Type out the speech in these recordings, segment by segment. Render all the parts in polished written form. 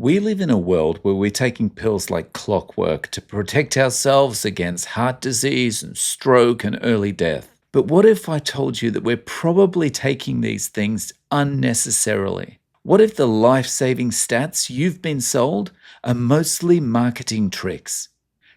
We live in a world where we're taking pills like clockwork to protect ourselves against heart disease and stroke and early death. But what if I told you that we're probably taking these things unnecessarily? What if the life-saving stats you've been sold are mostly marketing tricks?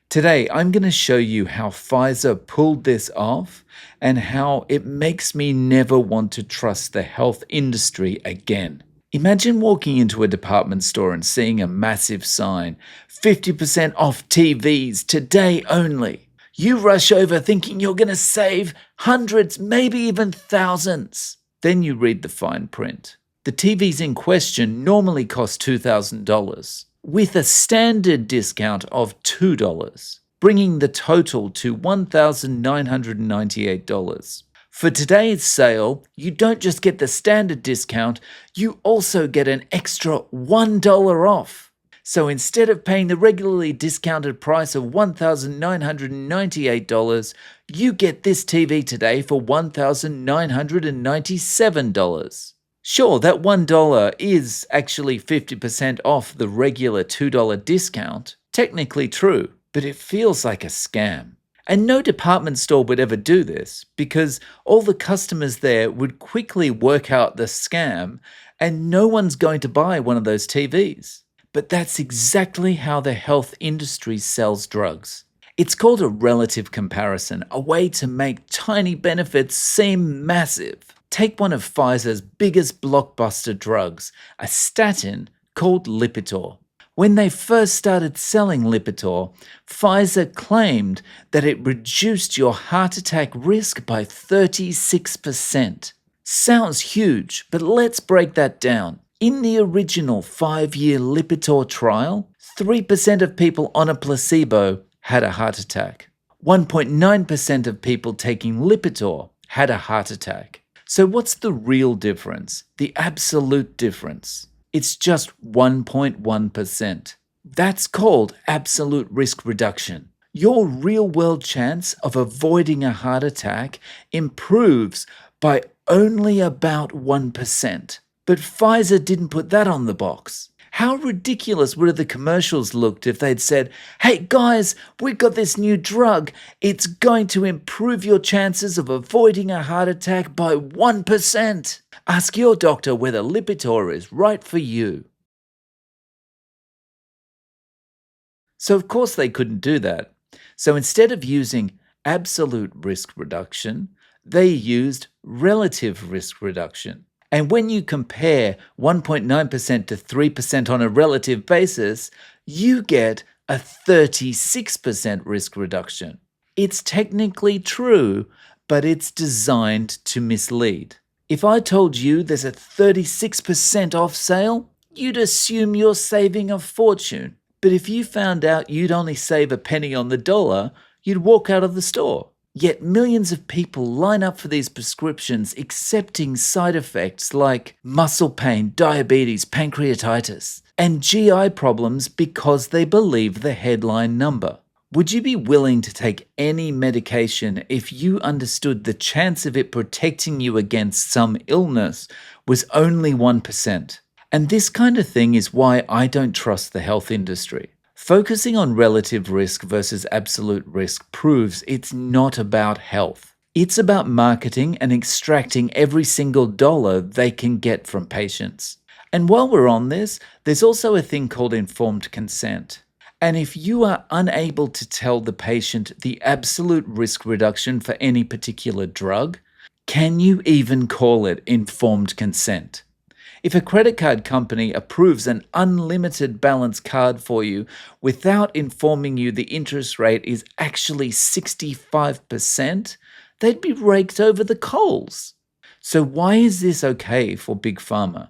Today, I'm going to show you how Pfizer pulled this off and how it makes me never want to trust the health industry again. Imagine walking into a department store and seeing a massive sign, 50% off TVs today only. You rush over thinking you're going to save hundreds, maybe even thousands. Then you read the fine print. The TVs in question normally cost $2,000, with a standard discount of $2, bringing the total to $1,998. For today's sale, you don't just get the standard discount, you also get an extra $1 off. So instead of paying the regularly discounted price of $1,998, you get this TV today for $1,997. Sure, that $1 is actually 50% off the regular $2 discount, technically true, but it feels like a scam. And no department store would ever do this because all the customers there would quickly work out the scam and no one's going to buy one of those TVs. But that's exactly how the health industry sells drugs. It's called a relative comparison, a way to make tiny benefits seem massive. Take one of Pfizer's biggest blockbuster drugs, a statin called Lipitor. When they first started selling Lipitor, Pfizer claimed that it reduced your heart attack risk by 36%. Sounds huge, but let's break that down. In the original 5-year Lipitor trial, 3% of people on a placebo had a heart attack. 1.9% of people taking Lipitor had a heart attack. So what's the real difference? The absolute difference? It's just 1.1%. That's called absolute risk reduction. Your real-world chance of avoiding a heart attack improves by only about 1%. But Pfizer didn't put that on the box. How ridiculous would have the commercials looked if they'd said, "Hey guys, we've got this new drug. It's going to improve your chances of avoiding a heart attack by 1%. Ask your doctor whether Lipitor is right for you." So of course they couldn't do that. So instead of using absolute risk reduction, they used relative risk reduction. And when you compare 1.9% to 3% on a relative basis, you get a 36% risk reduction. It's technically true, but it's designed to mislead. If I told you there's a 36% off sale, you'd assume you're saving a fortune. But if you found out you'd only save a penny on the dollar, you'd walk out of the store. Yet millions of people line up for these prescriptions accepting side effects like muscle pain, diabetes, pancreatitis, and GI problems because they believe the headline number. Would you be willing to take any medication if you understood the chance of it protecting you against some illness was only 1%? And this kind of thing is why I don't trust the health industry. Focusing on relative risk versus absolute risk proves it's not about health. It's about marketing and extracting every single dollar they can get from patients. And while we're on this, there's also a thing called informed consent. And if you are unable to tell the patient the absolute risk reduction for any particular drug, can you even call it informed consent? If a credit card company approves an unlimited balance card for you without informing you the interest rate is actually 65%, they'd be raked over the coals. So why is this okay for Big Pharma?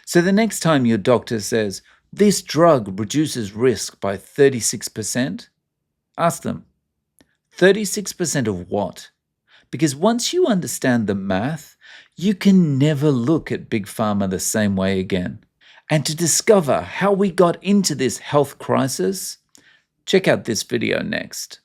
So the next time your doctor says, "This drug reduces risk by 36%, ask them, 36% of what? Because once you understand the math, you can never look at Big Pharma the same way again. And to discover how we got into this health crisis, check out this video next.